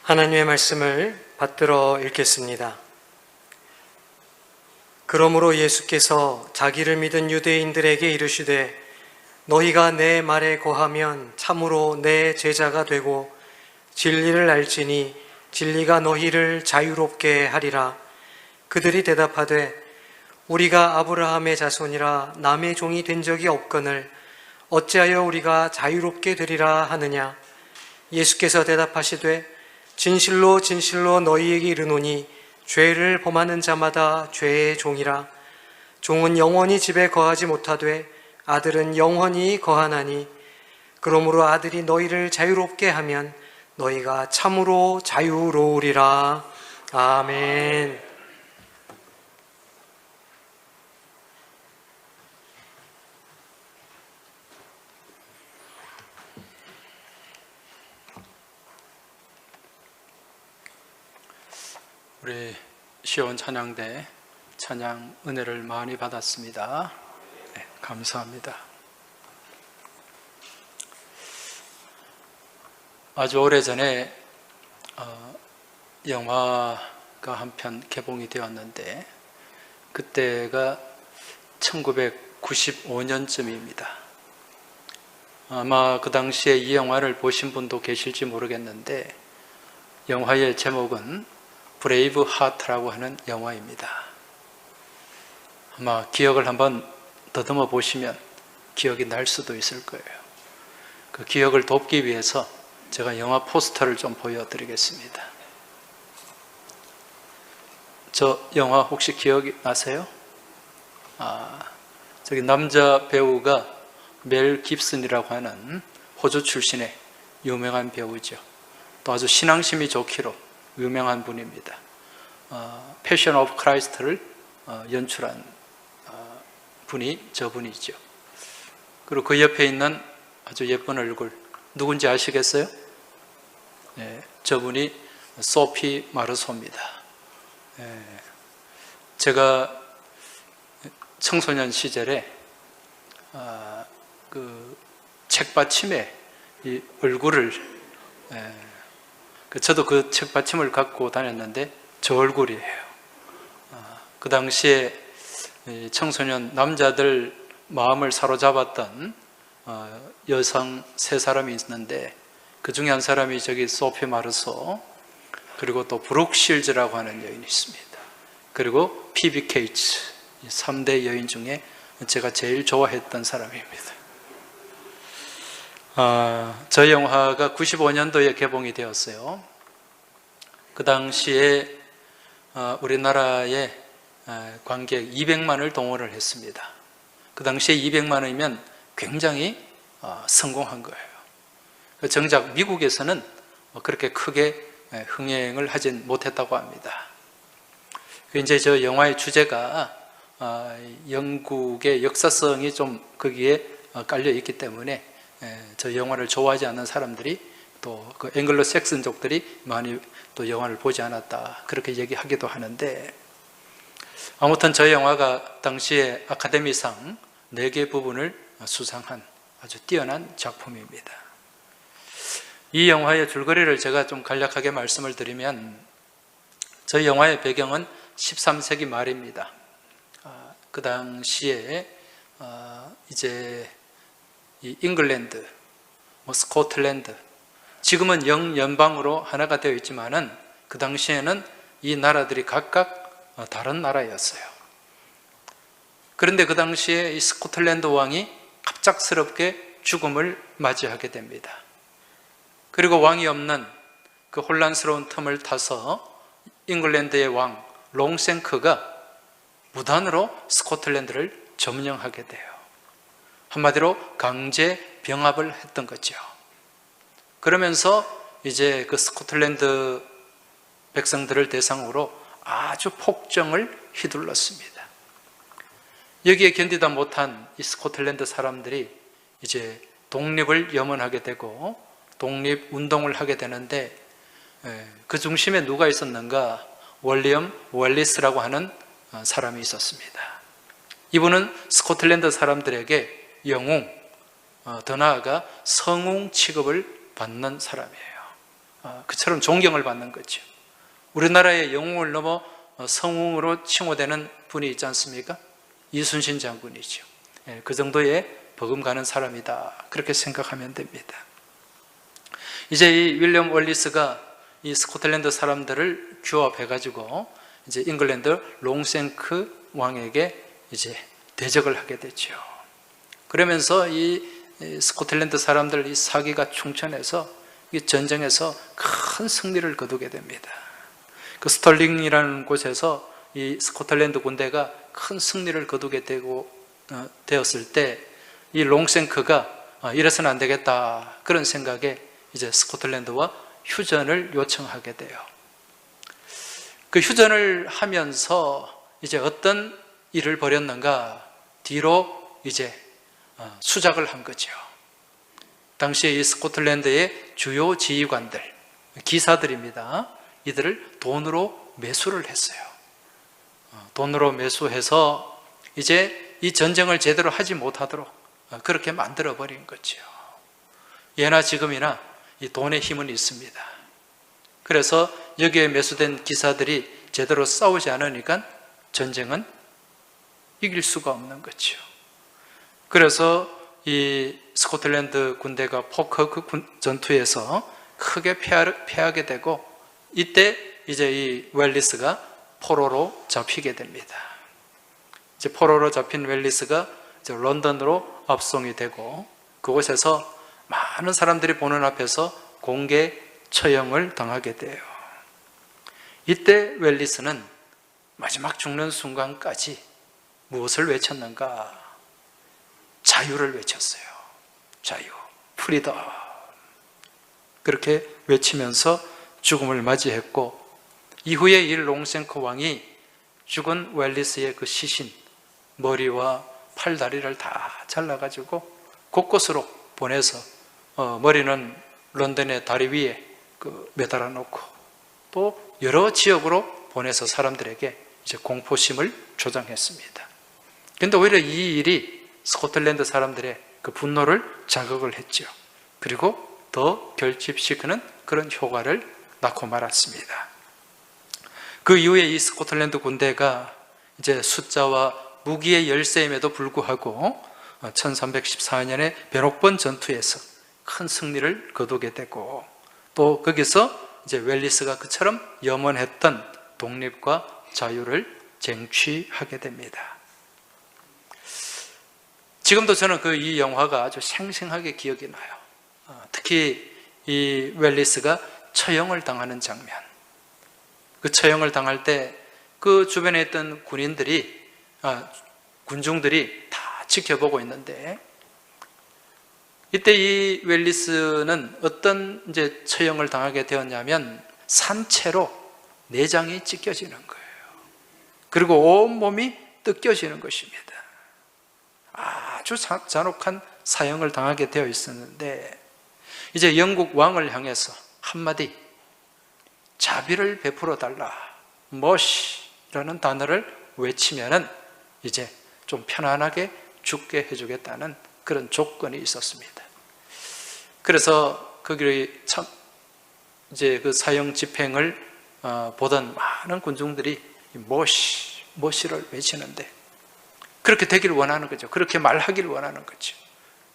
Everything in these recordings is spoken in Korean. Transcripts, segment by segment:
하나님의 말씀을 받들어 읽겠습니다. 그러므로 예수께서 자기를 믿은 유대인들에게 이르시되 너희가 내 말에 거하면 참으로 내 제자가 되고 진리를 알지니 진리가 너희를 자유롭게 하리라. 그들이 대답하되 우리가 아브라함의 자손이라 남의 종이 된 적이 없거늘 어찌하여 우리가 자유롭게 되리라 하느냐. 예수께서 대답하시되 진실로 진실로 너희에게 이르노니 죄를 범하는 자마다 죄의 종이라. 종은 영원히 집에 거하지 못하되 아들은 영원히 거하나니 그러므로 아들이 너희를 자유롭게 하면 너희가 참으로 자유로우리라. 아멘. 우리 시온 찬양대 찬양 은혜를 많이 받았습니다. 네, 감사합니다. 아주 오래전에 영화가 한 편 개봉이 되었는데 그때가 1995년쯤입니다. 아마 그 당시에 이 영화를 보신 분도 계실지 모르겠는데 영화의 제목은 브레이브 하트라고 하는 영화입니다. 아마 기억을 한번 더듬어 보시면 기억이 날 수도 있을 거예요. 그 기억을 돕기 위해서 제가 영화 포스터를 좀 보여드리겠습니다. 저 영화 혹시 기억이 나세요? 저기 남자 배우가 멜 깁슨이라고 하는 호주 출신의 유명한 배우죠. 또 아주 신앙심이 좋기로 유명한 분입니다. 패션 오브 크라이스트를 연출한 분이 저분이죠. 그리고 그 옆에 있는 아주 예쁜 얼굴 누군지 아시겠어요? 네, 저분이 소피 마르소입니다. 네, 제가 청소년 시절에 그 책받침에 이 얼굴을 저도 그 책받침을 갖고 다녔는데 저 얼굴이에요. 그 당시에 청소년 남자들 마음을 사로잡았던 여성 세 사람이 있는데 그 중에 한 사람이 저기 소피 마르소, 그리고 또 브룩 실즈라고 하는 여인이 있습니다. 그리고 피비 케이츠, 3대 여인 중에 제가 제일 좋아했던 사람입니다. 저 영화가 95년도에 개봉이 되었어요. 그 당시에 우리나라에 관객 200만을 동원을 했습니다. 그 당시에 200만 원이면 굉장히 성공한 거예요. 정작 미국에서는 그렇게 크게 흥행을 하진 못했다고 합니다. 이제 저 영화의 주제가 영국의 역사성이 좀 거기에 깔려 있기 때문에 저 영화를 좋아하지 않는 사람들이 또 그 앵글로 색슨족들이 많이 또 영화를 보지 않았다 그렇게 얘기하기도 하는데, 아무튼 저 영화가 당시에 아카데미상 4개 부분을 수상한 아주 뛰어난 작품입니다. 이 영화의 줄거리를 제가 좀 간략하게 말씀을 드리면, 저 영화의 배경은 13세기 말입니다. 그 당시에 이제 이 잉글랜드, 스코틀랜드, 지금은 영연방으로 하나가 되어 있지만은 그 당시에는 이 나라들이 각각 다른 나라였어요. 그런데 그 당시에 이 스코틀랜드 왕이 갑작스럽게 죽음을 맞이하게 됩니다. 그리고 왕이 없는 그 혼란스러운 틈을 타서 잉글랜드의 왕 롱생크가 무단으로 스코틀랜드를 점령하게 돼요. 한마디로 강제 병합을 했던 거죠. 그러면서 이제 그 스코틀랜드 백성들을 대상으로 아주 폭정을 휘둘렀습니다. 여기에 견디다 못한 이 스코틀랜드 사람들이 이제 독립을 염원하게 되고 독립운동을 하게 되는데, 그 중심에 누가 있었는가? 윌리엄 웰리스라고 하는 사람이 있었습니다. 이분은 스코틀랜드 사람들에게 영웅, 더 나아가 성웅 취급을 받는 사람이에요. 그처럼 존경을 받는 거죠. 우리나라의 영웅을 넘어 성웅으로 칭호되는 분이 있지 않습니까? 이순신 장군이죠. 그 정도의 버금가는 사람이다, 그렇게 생각하면 됩니다. 이제 이 윌리엄 월리스가 이 스코틀랜드 사람들을 규합해가지고 이제 잉글랜드 롱생크 왕에게 이제 대적을 하게 되죠. 그러면서 이 스코틀랜드 사람들 이 사기가 충천해서 이 전쟁에서 큰 승리를 거두게 됩니다. 그 스털링이라는 곳에서 이 스코틀랜드 군대가 큰 승리를 거두게 되었을 때 이 롱생크가 이래서는 안 되겠다, 그런 생각에 이제 스코틀랜드와 휴전을 요청하게 돼요. 그 휴전을 하면서 이제 어떤 일을 벌였는가, 뒤로 이제 수작을 한 거죠. 당시에 이 스코틀랜드의 주요 지휘관들, 기사들입니다. 이들을 돈으로 매수를 했어요. 돈으로 매수해서 이제 이 전쟁을 제대로 하지 못하도록 그렇게 만들어버린 거죠. 예나 지금이나 이 돈의 힘은 있습니다. 그래서 여기에 매수된 기사들이 제대로 싸우지 않으니까 전쟁은 이길 수가 없는 거죠. 그래서 이 스코틀랜드 군대가 포커크 전투에서 크게 패하게 되고, 이때 이제 이 웰리스가 포로로 잡히게 됩니다. 이제 포로로 잡힌 웰리스가 이제 런던으로 압송이 되고, 그곳에서 많은 사람들이 보는 앞에서 공개 처형을 당하게 돼요. 이때 웰리스는 마지막 죽는 순간까지 무엇을 외쳤는가? 자유를 외쳤어요. 자유, 프리덤. 그렇게 외치면서 죽음을 맞이했고, 이후에 이 롱생크 왕이 죽은 웰리스의 그 시신, 머리와 팔다리를 다 잘라가지고 곳곳으로 보내서 머리는 런던의 다리 위에 매달아 놓고, 또 여러 지역으로 보내서 사람들에게 이제 공포심을 조장했습니다. 그런데 오히려 이 일이 스코틀랜드 사람들의 그 분노를 자극을 했죠. 그리고 더 결집시키는 그런 효과를 낳고 말았습니다. 그 이후에 이 스코틀랜드 군대가 이제 숫자와 무기의 열세임에도 불구하고 1314년에 벤옥번 전투에서 큰 승리를 거두게 되고, 또 거기서 이제 웰리스가 그처럼 염원했던 독립과 자유를 쟁취하게 됩니다. 지금도 저는 이 영화가 아주 생생하게 기억이 나요. 특히 이 웰리스가 처형을 당하는 장면. 그 처형을 당할 때 그 주변에 있던 군중들이 다 지켜보고 있는데, 이때 이 웰리스는 어떤 이제 처형을 당하게 되었냐면 산채로 내장이 찢겨지는 거예요. 그리고 온 몸이 뜯겨지는 것입니다. 아주 잔혹한 사형을 당하게 되어 있었는데, 이제 영국 왕을 향해서 한마디 자비를 베풀어 달라, 머시라는 단어를 외치면은 이제 좀 편안하게 죽게 해주겠다는 그런 조건이 있었습니다. 그래서 거기 참 이제 그 사형 집행을 보던 많은 군중들이 머시를 외치는데, 그렇게 되기를 원하는 거죠. 그렇게 말하기를 원하는 거죠.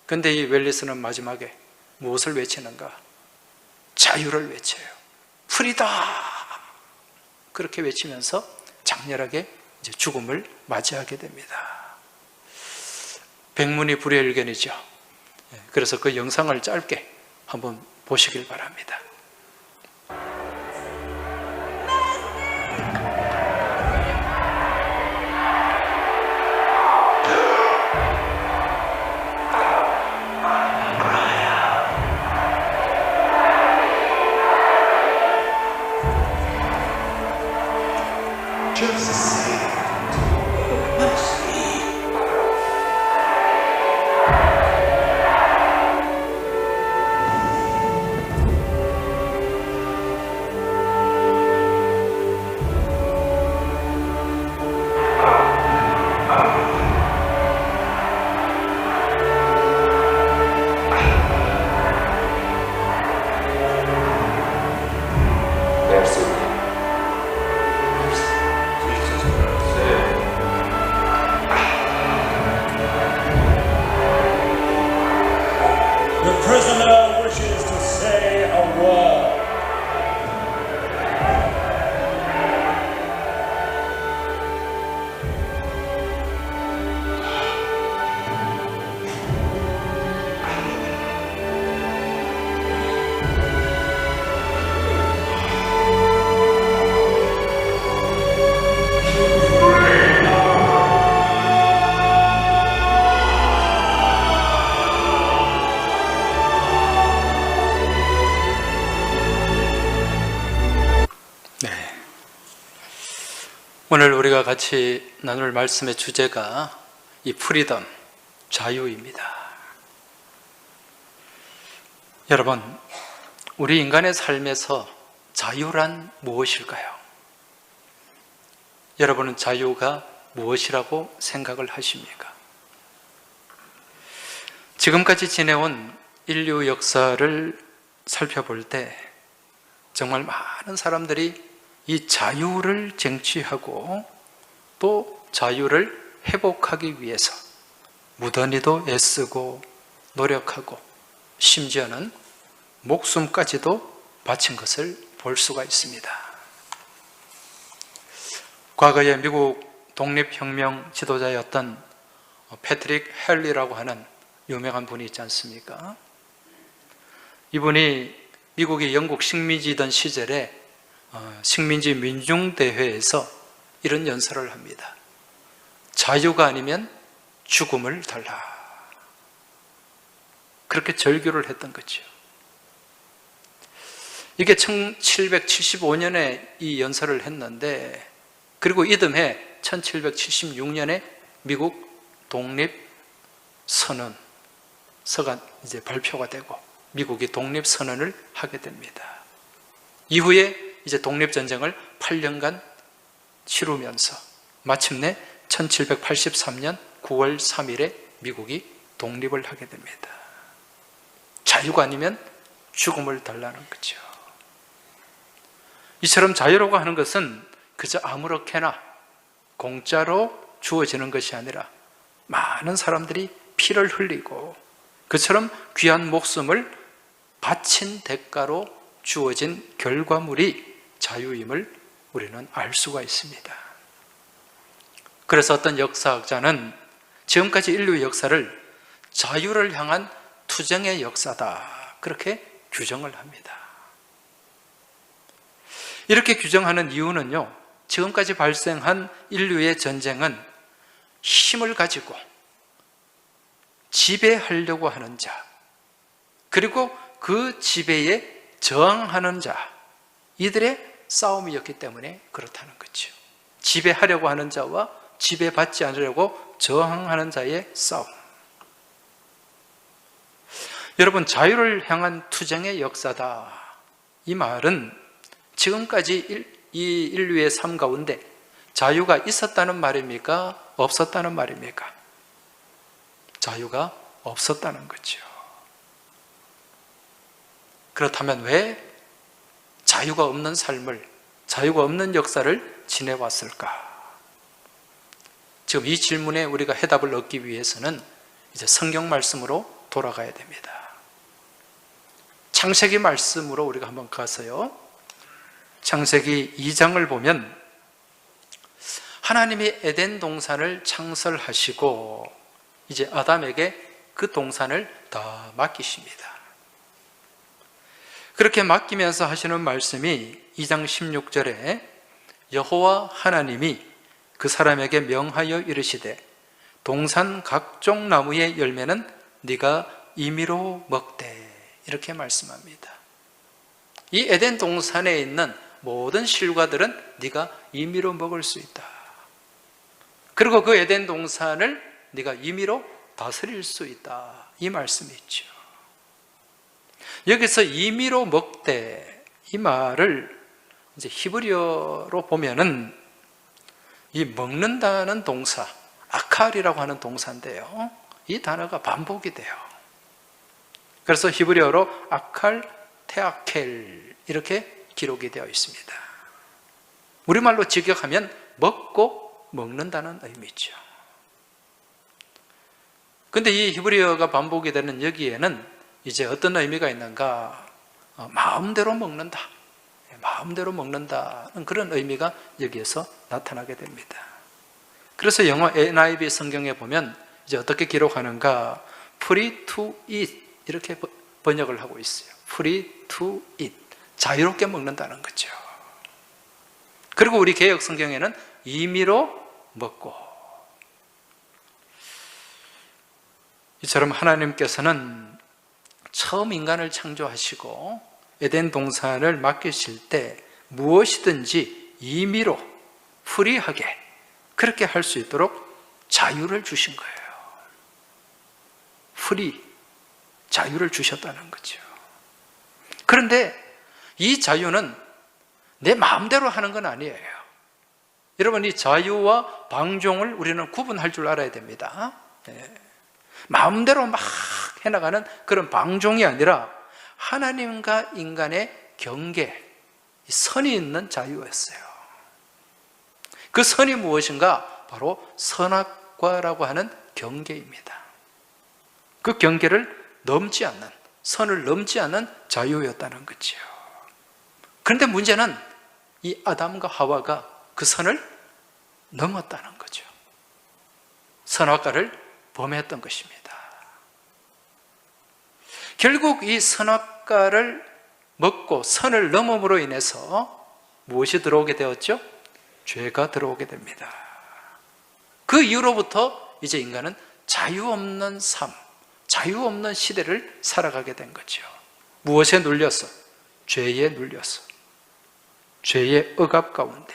그런데 이 웰리스는 마지막에 무엇을 외치는가? 자유를 외쳐요. 프리다! 그렇게 외치면서 장렬하게 이제 죽음을 맞이하게 됩니다. 백문이 불여일견이죠. 그래서 그 영상을 짧게 한번 보시길 바랍니다. 없습니다. The prisoner wishes to say a word. 오늘 우리가 같이 나눌 말씀의 주제가 이 프리덤, 자유입니다. 여러분, 우리 인간의 삶에서 자유란 무엇일까요? 여러분은 자유가 무엇이라고 생각을 하십니까? 지금까지 지내온 인류 역사를 살펴볼 때 정말 많은 사람들이 이 자유를 쟁취하고 또 자유를 회복하기 위해서 무던히도 애쓰고 노력하고 심지어는 목숨까지도 바친 것을 볼 수가 있습니다. 과거에 미국 독립혁명 지도자였던 패트릭 헨리라고 하는 유명한 분이 있지 않습니까? 이분이 미국이 영국 식민지던 시절에 식민지 민중대회에서 이런 연설을 합니다. 자유가 아니면 죽음을 달라. 그렇게 절규를 했던 거죠. 이게 1775년에 이 연설을 했는데, 그리고 이듬해 1776년에 미국 독립선언서가 이제 발표가 되고 미국이 독립선언을 하게 됩니다. 이후에 이제 독립전쟁을 8년간 치르면서 마침내 1783년 9월 3일에 미국이 독립을 하게 됩니다. 자유가 아니면 죽음을 달라는 거죠. 이처럼 자유라고 하는 것은 그저 아무렇게나 공짜로 주어지는 것이 아니라 많은 사람들이 피를 흘리고 그처럼 귀한 목숨을 바친 대가로 주어진 결과물이 자유임을 우리는 알 수가 있습니다. 그래서 어떤 역사학자는 지금까지 인류의 역사를 자유를 향한 투쟁의 역사다, 그렇게 규정을 합니다. 이렇게 규정하는 이유는요, 지금까지 발생한 인류의 전쟁은 힘을 가지고 지배하려고 하는 자, 그리고 그 지배에 저항하는 자, 이들의 싸움이었기 때문에 그렇다는 거죠. 지배하려고 하는 자와 지배받지 않으려고 저항하는 자의 싸움. 여러분, 자유를 향한 투쟁의 역사다, 이 말은 지금까지 이 인류의 삶 가운데 자유가 있었다는 말입니까? 없었다는 말입니까? 자유가 없었다는 거죠. 그렇다면 왜 자유가 없는 삶을, 자유가 없는 역사를 지내왔을까? 지금 이 질문에 우리가 해답을 얻기 위해서는 이제 성경 말씀으로 돌아가야 됩니다. 창세기 말씀으로 우리가 한번 가서요, 창세기 2장을 보면 하나님이 에덴 동산을 창설하시고 이제 아담에게 그 동산을 다 맡기십니다. 그렇게 맡기면서 하시는 말씀이 2장 16절에 여호와 하나님이 그 사람에게 명하여 이르시되 동산 각종 나무의 열매는 네가 임의로 먹되, 이렇게 말씀합니다. 이 에덴 동산에 있는 모든 실과들은 네가 임의로 먹을 수 있다. 그리고 그 에덴 동산을 네가 임의로 다스릴 수 있다, 이 말씀이 있죠. 여기서 임의로 먹되, 이 말을 이제 히브리어로 보면은 이 먹는다는 동사, 아칼이라고 하는 동사인데요, 이 단어가 반복이 돼요. 그래서 히브리어로 아칼, 테아켈 이렇게 기록이 되어 있습니다. 우리말로 직역하면 먹고 먹는다는 의미죠. 근데 이 히브리어가 반복이 되는 여기에는 이제 어떤 의미가 있는가? 마음대로 먹는다. 마음대로 먹는다는 그런 의미가 여기에서 나타나게 됩니다. 그래서 영어 NIV 성경에 보면 이제 어떻게 기록하는가? Free to eat 이렇게 번역을 하고 있어요. Free to eat. 자유롭게 먹는다는 거죠. 그리고 우리 개역 성경에는 임의로 먹고, 이처럼 하나님께서는 처음 인간을 창조하시고 에덴 동산을 맡기실 때 무엇이든지 임의로 프리하게 그렇게 할 수 있도록 자유를 주신 거예요. 프리, 자유를 주셨다는 거죠. 그런데 이 자유는 내 마음대로 하는 건 아니에요. 여러분, 이 자유와 방종을 우리는 구분할 줄 알아야 됩니다. 마음대로 막 해나가는 그런 방종이 아니라 하나님과 인간의 경계, 선이 있는 자유였어요. 그 선이 무엇인가? 바로 선악과라고 하는 경계입니다. 그 경계를 넘지 않는, 선을 넘지 않는 자유였다는 거죠. 그런데 문제는 이 아담과 하와가 그 선을 넘었다는 거죠. 선악과를 범했던 것입니다. 결국 이 선악과를 먹고 선을 넘음으로 인해서 무엇이 들어오게 되었죠? 죄가 들어오게 됩니다. 그 이후로부터 이제 인간은 자유 없는 삶, 자유 없는 시대를 살아가게 된 거죠. 무엇에 눌려서? 죄에 눌려서, 죄의 억압 가운데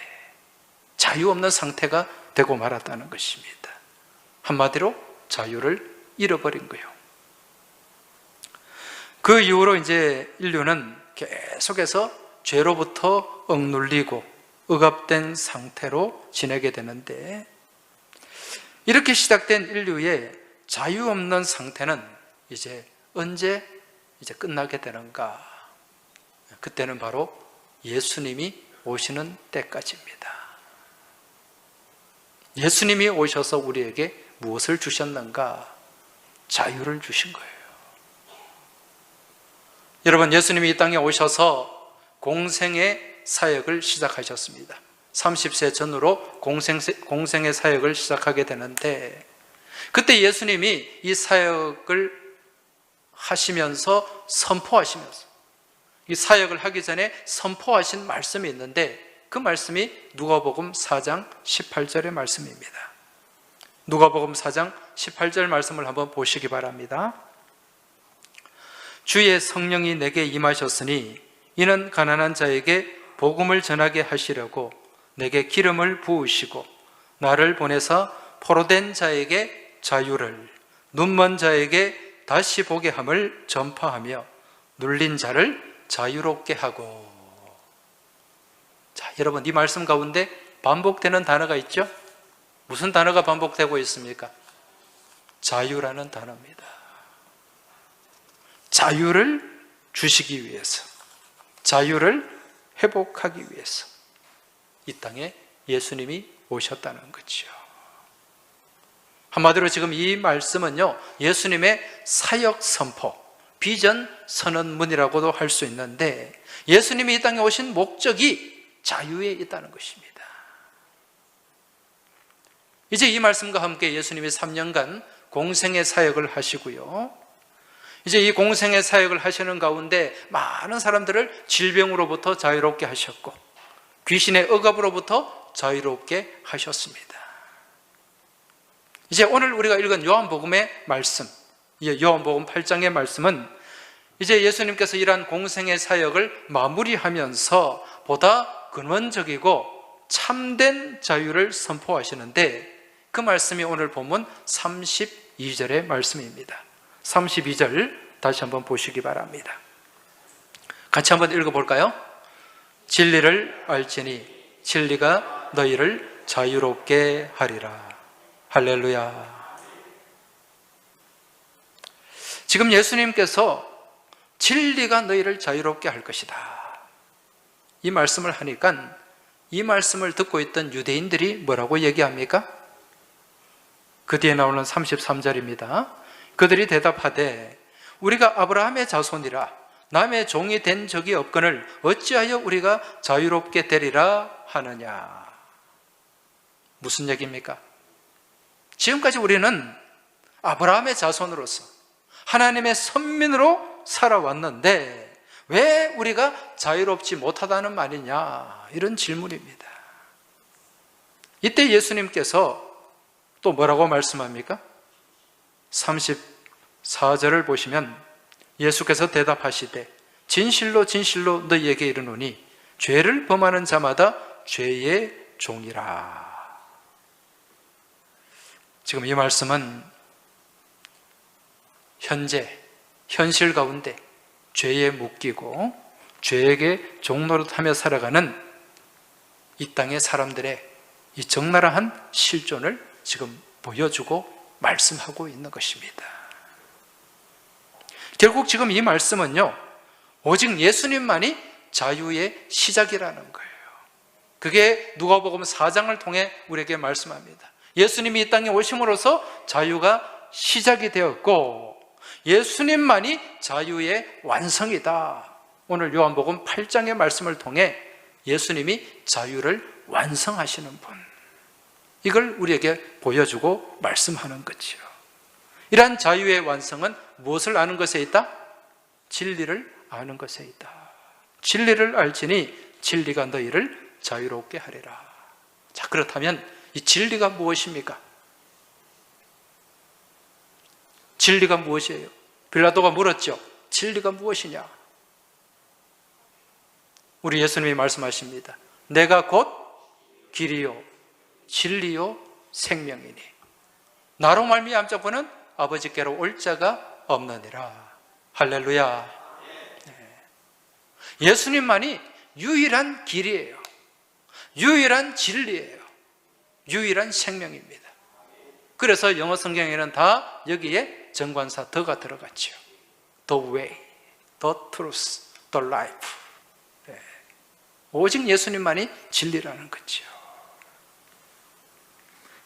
자유 없는 상태가 되고 말았다는 것입니다. 한마디로 자유를 잃어버린 거예요. 그 이후로 이제 인류는 계속해서 죄로부터 억눌리고 억압된 상태로 지내게 되는데, 이렇게 시작된 인류의 자유 없는 상태는 이제 언제 이제 끝나게 되는가? 그때는 바로 예수님이 오시는 때까지입니다. 예수님이 오셔서 우리에게 무엇을 주셨는가? 자유를 주신 거예요. 여러분, 예수님이 이 땅에 오셔서 공생의 사역을 시작하셨습니다. 30세 전후로 공생의 사역을 시작하게 되는데, 그때 예수님이 이 사역을 하시면서 선포하시면서, 이 사역을 하기 전에 선포하신 말씀이 있는데, 그 말씀이 누가복음 4장 18절의 말씀입니다. 누가복음 4장 18절 말씀을 한번 보시기 바랍니다. 주의 성령이 내게 임하셨으니 이는 가난한 자에게 복음을 전하게 하시려고 내게 기름을 부으시고 나를 보내사 포로된 자에게 자유를, 눈먼 자에게 다시 보게 함을 전파하며 눌린 자를 자유롭게 하고. 자, 여러분, 이 말씀 가운데 반복되는 단어가 있죠? 무슨 단어가 반복되고 있습니까? 자유라는 단어입니다. 자유를 주시기 위해서, 자유를 회복하기 위해서 이 땅에 예수님이 오셨다는 거죠. 한마디로 지금 이 말씀은요, 예수님의 사역 선포, 비전 선언문이라고도 할 수 있는데, 예수님이 이 땅에 오신 목적이 자유에 있다는 것입니다. 이제 이 말씀과 함께 예수님이 3년간 공생의 사역을 하시고요, 이제 이 공생의 사역을 하시는 가운데 많은 사람들을 질병으로부터 자유롭게 하셨고 귀신의 억압으로부터 자유롭게 하셨습니다. 이제 오늘 우리가 읽은 요한복음의 말씀, 요한복음 8장의 말씀은 이제 예수님께서 이러한 공생의 사역을 마무리하면서 보다 근원적이고 참된 자유를 선포하시는데, 그 말씀이 오늘 본문 32절의 말씀입니다. 32절 다시 한번 보시기 바랍니다. 같이 한번 읽어볼까요? 진리를 알지니 진리가 너희를 자유롭게 하리라. 할렐루야. 지금 예수님께서 진리가 너희를 자유롭게 할 것이다, 이 말씀을 하니까 이 말씀을 듣고 있던 유대인들이 뭐라고 얘기합니까? 그 뒤에 나오는 33절입니다. 그들이 대답하되 우리가 아브라함의 자손이라 남의 종이 된 적이 없거늘 어찌하여 우리가 자유롭게 되리라 하느냐. 무슨 얘기입니까? 지금까지 우리는 아브라함의 자손으로서 하나님의 선민으로 살아왔는데 왜 우리가 자유롭지 못하다는 말이냐, 이런 질문입니다. 이때 예수님께서 또 뭐라고 말씀합니까? 34절을 보시면 예수께서 대답하시되 진실로 진실로 너희에게 이르노니 죄를 범하는 자마다 죄의 종이라. 지금 이 말씀은 현실 가운데 죄에 묶이고 죄에게 종노릇하며 살아가는 이 땅의 사람들의 이 적나라한 실존을 지금 보여주고 말씀하고 있는 것입니다. 결국 지금 이 말씀은요, 오직 예수님만이 자유의 시작이라는 거예요. 그게 누가복음 4장을 통해 우리에게 말씀합니다. 예수님이 이 땅에 오심으로써 자유가 시작이 되었고 예수님만이 자유의 완성이다. 오늘 요한복음 8장의 말씀을 통해 예수님이 자유를 완성하시는 분, 이걸 우리에게 보여주고 말씀하는 거죠. 이러한 자유의 완성은 무엇을 아는 것에 있다? 진리를 아는 것에 있다. 진리를 알지니 진리가 너희를 자유롭게 하리라. 자, 그렇다면 이 진리가 무엇입니까? 진리가 무엇이에요? 빌라도가 물었죠. 진리가 무엇이냐? 우리 예수님이 말씀하십니다. 내가 곧 길이요 진리요 생명이니 나로 말미암 자고는 아버지께로 올 자가 없느니라. 할렐루야. 예수님만이 유일한 길이에요. 유일한 진리예요. 유일한 생명입니다. 그래서 영어 성경에는 다 여기에 정관사 더가 들어갔죠. The way, the truth, the life. 오직 예수님만이 진리라는 거죠.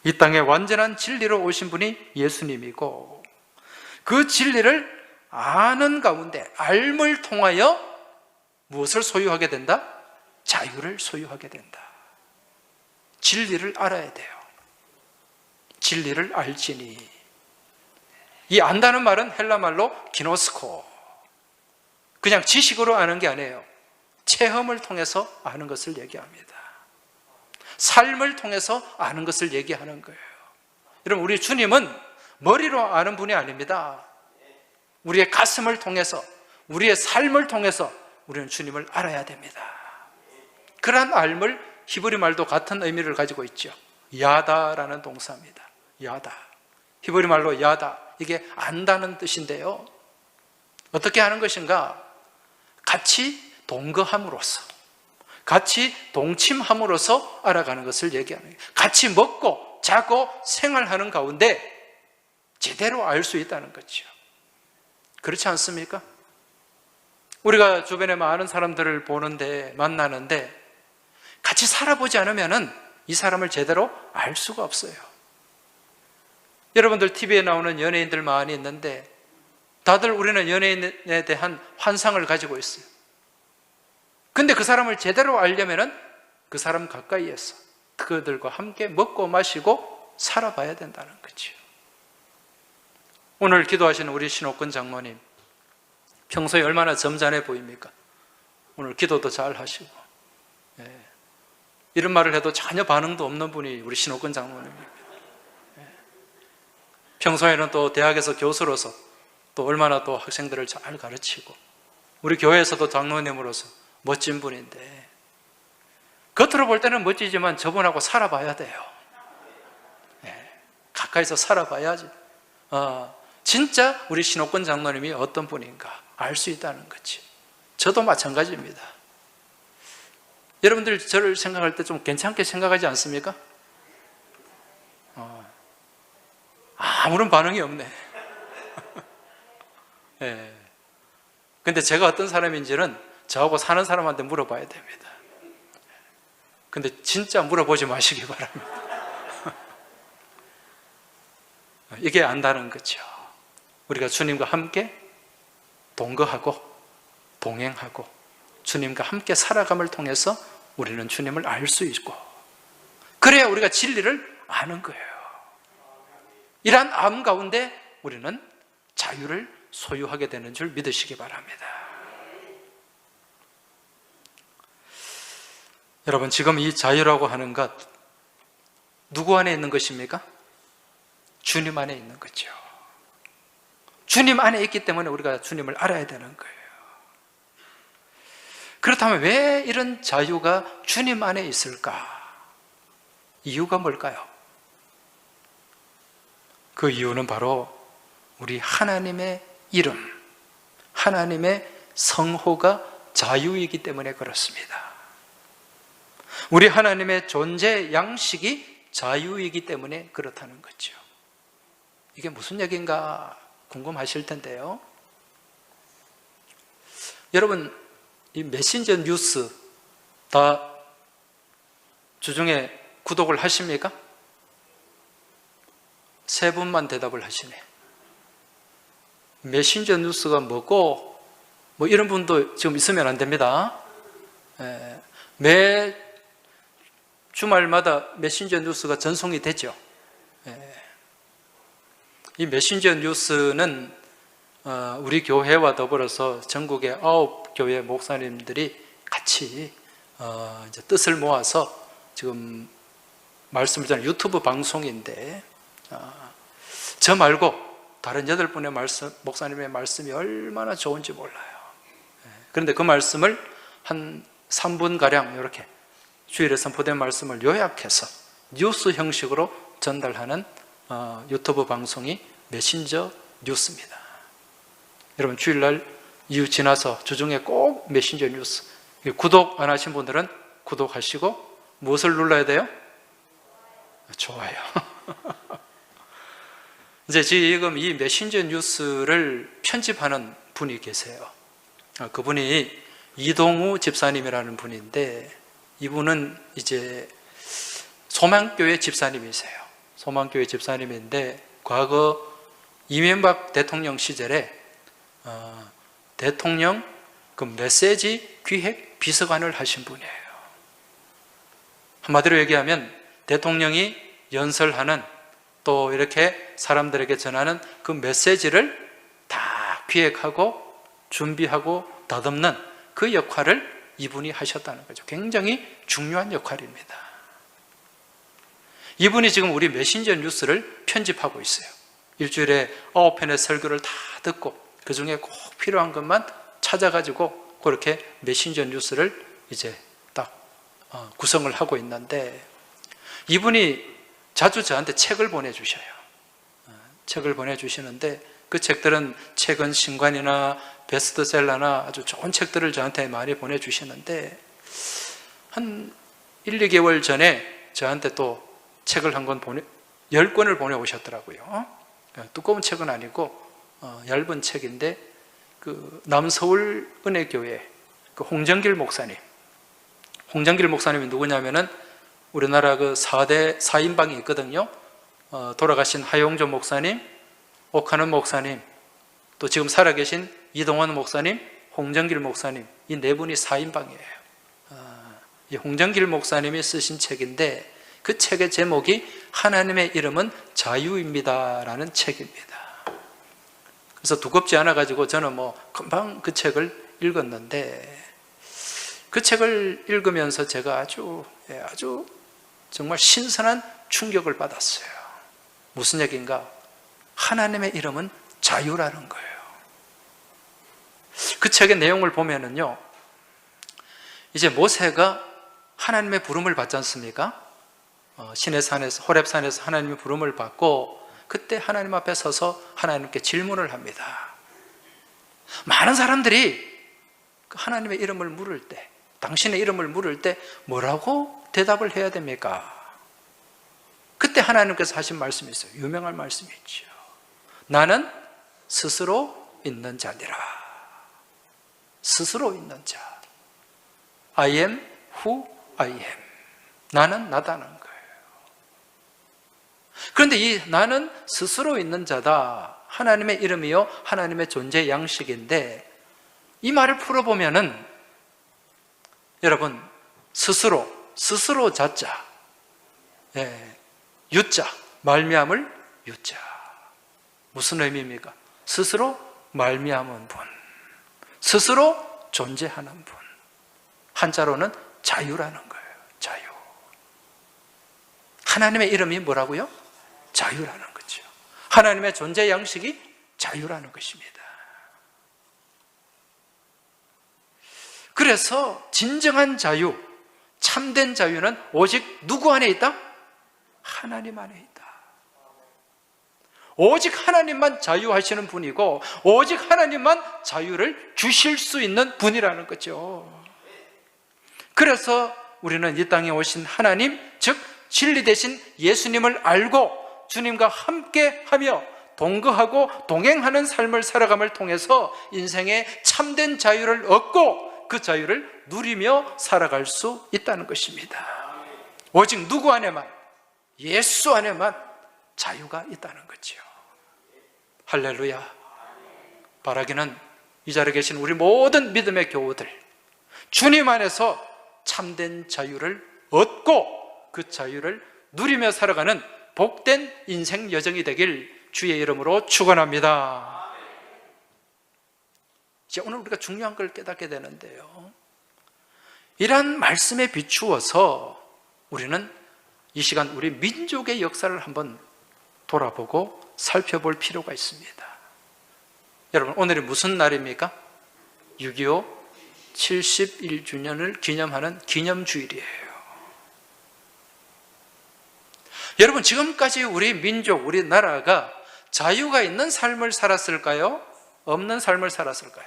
이 땅에 완전한 진리로 오신 분이 예수님이고 그 진리를 아는 가운데 알물 통하여 무엇을 소유하게 된다? 자유를 소유하게 된다. 진리를 알아야 돼요. 진리를 알지니. 이 안다는 말은 헬라 말로 기노스코. 그냥 지식으로 아는 게 아니에요. 체험을 통해서 아는 것을 얘기합니다. 삶을 통해서 아는 것을 얘기하는 거예요. 여러분, 우리 주님은 머리로 아는 분이 아닙니다. 우리의 가슴을 통해서, 우리의 삶을 통해서 우리는 주님을 알아야 됩니다. 그러한 알물, 히브리 말도 같은 의미를 가지고 있죠. 야다라는 동사입니다. 야다. 히브리 말로 야다. 이게 안다는 뜻인데요. 어떻게 하는 것인가? 같이 동거함으로써, 같이 동침함으로써 알아가는 것을 얘기하는 거예요. 같이 먹고 자고 생활하는 가운데 제대로 알 수 있다는 거죠. 그렇지 않습니까? 우리가 주변에 많은 사람들을 보는데, 만나는데 같이 살아보지 않으면 이 사람을 제대로 알 수가 없어요. 여러분들 TV에 나오는 연예인들 많이 있는데 다들 우리는 연예인에 대한 환상을 가지고 있어요. 근데 그 사람을 제대로 알려면 그 사람 가까이에서 그들과 함께 먹고 마시고 살아봐야 된다는 거죠. 오늘 기도하시는 우리 신옥근 장로님, 평소에 얼마나 점잖해 보입니까? 오늘 기도도 잘 하시고, 이런 말을 해도 전혀 반응도 없는 분이 우리 신옥근 장로님입니다. 평소에는 또 대학에서 교수로서 또 얼마나 또 학생들을 잘 가르치고 우리 교회에서도 장로님으로서 멋진 분인데, 겉으로 볼 때는 멋지지만 저분하고 살아봐야 돼요. 가까이서 살아봐야지 진짜 우리 신옥근 장로님이 어떤 분인가 알 수 있다는 거지. 저도 마찬가지입니다. 여러분들 저를 생각할 때 좀 괜찮게 생각하지 않습니까? 아무런 반응이 없네. 근데 제가 어떤 사람인지는 저하고 사는 사람한테 물어봐야 됩니다. 근데 진짜 물어보지 마시기 바랍니다. 이게 안다는 거죠. 우리가 주님과 함께 동거하고 동행하고 주님과 함께 살아감을 통해서 우리는 주님을 알 수 있고, 그래야 우리가 진리를 아는 거예요. 이러한 암 가운데 우리는 자유를 소유하게 되는 줄 믿으시기 바랍니다. 여러분, 지금 이 자유라고 하는 것 누구 안에 있는 것입니까? 주님 안에 있는 거죠. 주님 안에 있기 때문에 우리가 주님을 알아야 되는 거예요. 그렇다면 왜 이런 자유가 주님 안에 있을까? 이유가 뭘까요? 그 이유는 바로 우리 하나님의 이름, 하나님의 성호가 자유이기 때문에 그렇습니다. 우리 하나님의 존재 양식이 자유이기 때문에 그렇다는 거죠. 이게 무슨 얘기인가 궁금하실 텐데요. 여러분, 이 메신저 뉴스 다 주중에 구독을 하십니까? 세 분만 대답을 하시네. 메신저 뉴스가 뭐고, 뭐 이런 분도 지금 있으면 안 됩니다. 매 주말마다 메신저 뉴스가 전송이 되죠. 이 메신저 뉴스는 우리 교회와 더불어서 전국의 9교회 목사님들이 같이 이제 뜻을 모아서 지금 말씀을 전하는 유튜브 방송인데, 저 말고 다른 8분의 목사님의 말씀이 얼마나 좋은지 몰라요. 그런데 그 말씀을 한 3분가량 이렇게 주일에 선포된 말씀을 요약해서 뉴스 형식으로 전달하는 유튜브 방송이 메신저 뉴스입니다. 여러분, 주일날 이후 지나서 주중에 꼭 메신저 뉴스, 구독 안 하신 분들은 구독하시고 무엇을 눌러야 돼요? 좋아요. 이제 지금 이 메신저 뉴스를 편집하는 분이 계세요. 그분이 이동우 집사님이라는 분인데, 이분은 이제 소망교회 집사님이세요. 소망교회 집사님인데, 과거 이명박 대통령 시절에 대통령 그 메시지 기획 비서관을 하신 분이에요. 한마디로 얘기하면 대통령이 연설하는, 또 이렇게 사람들에게 전하는 그 메시지를 다 기획하고 준비하고 다듬는 그 역할을 이분이 하셨다는 거죠. 굉장히 중요한 역할입니다. 이분이 지금 우리 메신저 뉴스를 편집하고 있어요. 일주일에 9편의 설교를 다 듣고 그 중에 꼭 필요한 것만 찾아가지고 그렇게 메신저 뉴스를 이제 딱 구성을 하고 있는데, 이분이 자주 저한테 책을 보내주셔요. 책을 보내주시는데, 그 책들은 최근 신관이나 베스트셀러나 아주 좋은 책들을 저한테 많이 보내주시는데, 한 1, 2개월 전에 저한테 또 책을 한 권 10권을 보내오셨더라고요. 두꺼운 책은 아니고 얇은 책인데, 그 남서울 은혜교회 그 홍정길 목사님, 홍정길 목사님이 누구냐면은 우리나라 그 4대 4인방이 있거든요. 돌아가신 하용조 목사님, 옥하는 목사님, 또 지금 살아계신 이동원 목사님, 홍정길 목사님, 이 네 분이 4인방이에요. 이 홍정길 목사님이 쓰신 책인데, 그 책의 제목이 하나님의 이름은 자유입니다라는 책입니다. 그래서 두껍지 않아 가지고 저는 금방 그 책을 읽었는데, 그 책을 읽으면서 제가 아주 정말 신선한 충격을 받았어요. 무슨 얘기인가? 하나님의 이름은 자유라는 거예요. 그 책의 내용을 보면은요, 이제 모세가 하나님의 부름을 받지 않습니까? 시내산에서, 호렙산에서 하나님의 부름을 받고, 그때 하나님 앞에 서서 하나님께 질문을 합니다. 많은 사람들이 하나님의 이름을 물을 때, 당신의 이름을 물을 때 뭐라고 대답을 해야 됩니까? 그때 하나님께서 하신 말씀이 있어요. 유명한 말씀이 있죠. 나는 스스로 있는 자니라. 스스로 있는 자. I am who I am. 나는 나다는 거예요. 그런데 이 나는 스스로 있는 자다, 하나님의 이름이요 하나님의 존재 양식인데, 이 말을 풀어보면은 여러분, 스스로 자자, 유자, 말미암을 유자. 무슨 의미입니까? 스스로 말미암은 분, 스스로 존재하는 분. 한자로는 자유라는 거예요. 자유. 하나님의 이름이 뭐라고요? 자유라는 거죠. 하나님의 존재 양식이 자유라는 것입니다. 그래서 진정한 자유, 참된 자유는 오직 누구 안에 있다? 하나님 안에 있다. 오직 하나님만 자유하시는 분이고, 오직 하나님만 자유를 주실 수 있는 분이라는 거죠. 그래서 우리는 이 땅에 오신 하나님, 즉 진리 되신 예수님을 알고 주님과 함께하며 동거하고 동행하는 삶을 살아감을 통해서 인생의 참된 자유를 얻고 그 자유를 누리며 살아갈 수 있다는 것입니다. 오직 누구 안에만? 예수 안에만 자유가 있다는 거죠. 할렐루야. 바라기는 이 자리에 계신 우리 모든 믿음의 교우들, 주님 안에서 참된 자유를 얻고 그 자유를 누리며 살아가는 복된 인생 여정이 되길 주의 이름으로 축원합니다. 이제 오늘 우리가 중요한 걸 깨닫게 되는데요, 이러한 말씀에 비추어서 우리는 이 시간 우리 민족의 역사를 한번 돌아보고 살펴볼 필요가 있습니다. 여러분, 오늘이 무슨 날입니까? 6.25 71주년을 기념하는 기념주일이에요. 여러분, 지금까지 우리 민족, 우리 나라가 자유가 있는 삶을 살았을까요? 없는 삶을 살았을까요?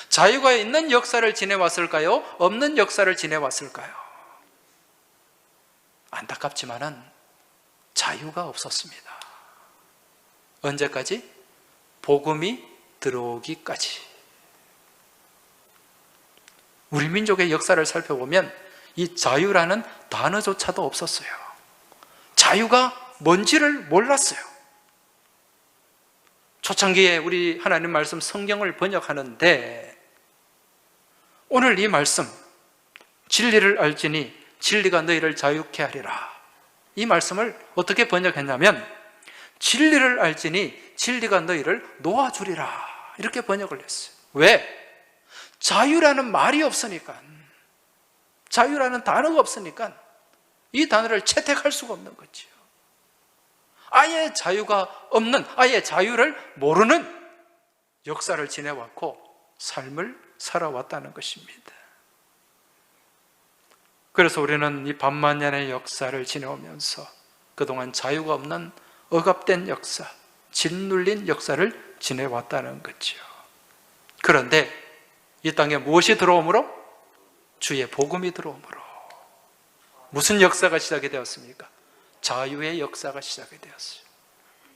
자유가 있는 역사를 지내왔을까요? 없는 역사를 지내왔을까요? 안타깝지만은 자유가 없었습니다. 언제까지? 복음이 들어오기까지. 우리 민족의 역사를 살펴보면 이 자유라는 단어조차도 없었어요. 자유가 뭔지를 몰랐어요. 초창기에 우리 하나님 말씀 성경을 번역하는데, 오늘 이 말씀, 진리를 알지니 진리가 너희를 자유케 하리라, 이 말씀을 어떻게 번역했냐면, 진리를 알지니 진리가 너희를 놓아주리라, 이렇게 번역을 했어요. 왜? 자유라는 말이 없으니까, 자유라는 단어가 없으니까 이 단어를 채택할 수가 없는 거죠. 아예 자유가 없는, 아예 자유를 모르는 역사를 지내왔고 삶을 살아왔다는 것입니다. 그래서 우리는 이 반만년의 역사를 지내오면서 그동안 자유가 없는 억압된 역사, 짓눌린 역사를 지내왔다는 거죠. 그런데 이 땅에 무엇이 들어오므로? 주의 복음이 들어오므로 무슨 역사가 시작이 되었습니까? 자유의 역사가 시작이 되었어요.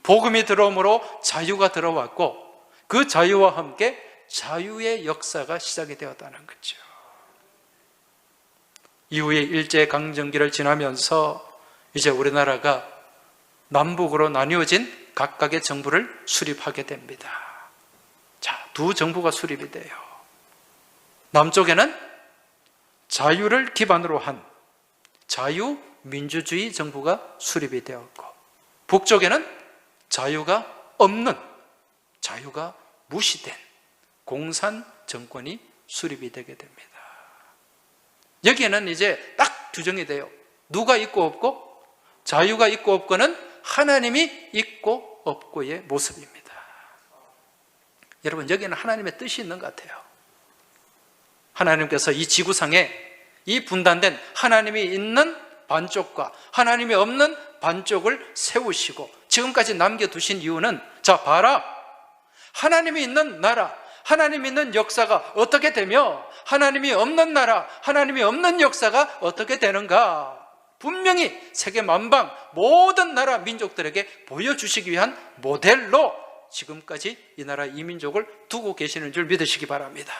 복음이 들어오므로 자유가 들어왔고, 그 자유와 함께 자유의 역사가 시작이 되었다는 거죠. 이후에 일제강점기를 지나면서 이제 우리나라가 남북으로 나뉘어진 각각의 정부를 수립하게 됩니다. 자, 두 정부가 수립이 돼요. 남쪽에는 자유를 기반으로 한 자유민주주의 정부가 수립이 되었고, 북쪽에는 자유가 없는, 자유가 무시된 공산 정권이 수립이 되게 됩니다. 여기에는 이제 딱 규정이 돼요. 누가 있고 없고? 자유가 있고 없고는 하나님이 있고 없고의 모습입니다. 여러분, 여기에는 하나님의 뜻이 있는 것 같아요. 하나님께서 이 지구상에 이 분단된 하나님이 있는 반쪽과 하나님이 없는 반쪽을 세우시고 지금까지 남겨두신 이유는, 자 봐라, 하나님이 있는 나라, 하나님이 있는 역사가 어떻게 되며 하나님이 없는 나라, 하나님이 없는 역사가 어떻게 되는가, 분명히 세계 만방 모든 나라 민족들에게 보여주시기 위한 모델로 지금까지 이 나라 이 민족을 두고 계시는 줄 믿으시기 바랍니다.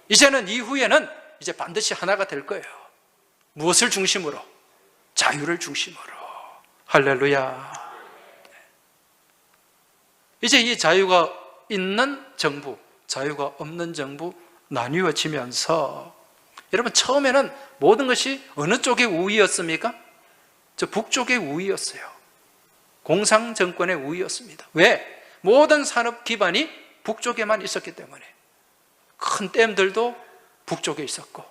이제는 이후에는 이제 반드시 하나가 될 거예요. 무엇을 중심으로? 자유를 중심으로. 할렐루야. 이제 이 자유가 있는 정부, 자유가 없는 정부 나뉘어지면서, 여러분 처음에는 모든 것이 어느 쪽의 우위였습니까? 저 북쪽의 우위였어요. 공상정권의 우위였습니다. 왜? 모든 산업 기반이 북쪽에만 있었기 때문에. 큰 댐들도 북쪽에 있었고,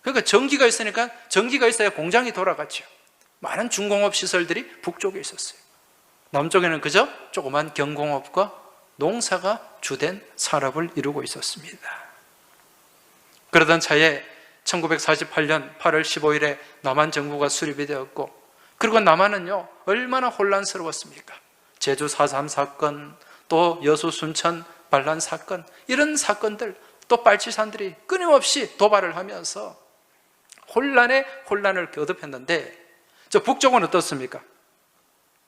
그러니까 전기가 있으니까, 전기가 있어야 공장이 돌아갔죠. 많은 중공업 시설들이 북쪽에 있었어요. 남쪽에는 그저 조그만 경공업과 농사가 주된 산업을 이루고 있었습니다. 그러던 차에 1948년 8월 15일에 남한 정부가 수립이 되었고, 그리고 남한은요 얼마나 혼란스러웠습니까? 제주 4.3 사건, 또 여수 순천 반란 사건, 이런 사건들, 또 빨치산들이 끊임없이 도발을 하면서 혼란에 혼란을 거듭했는데, 저 북쪽은 어떻습니까?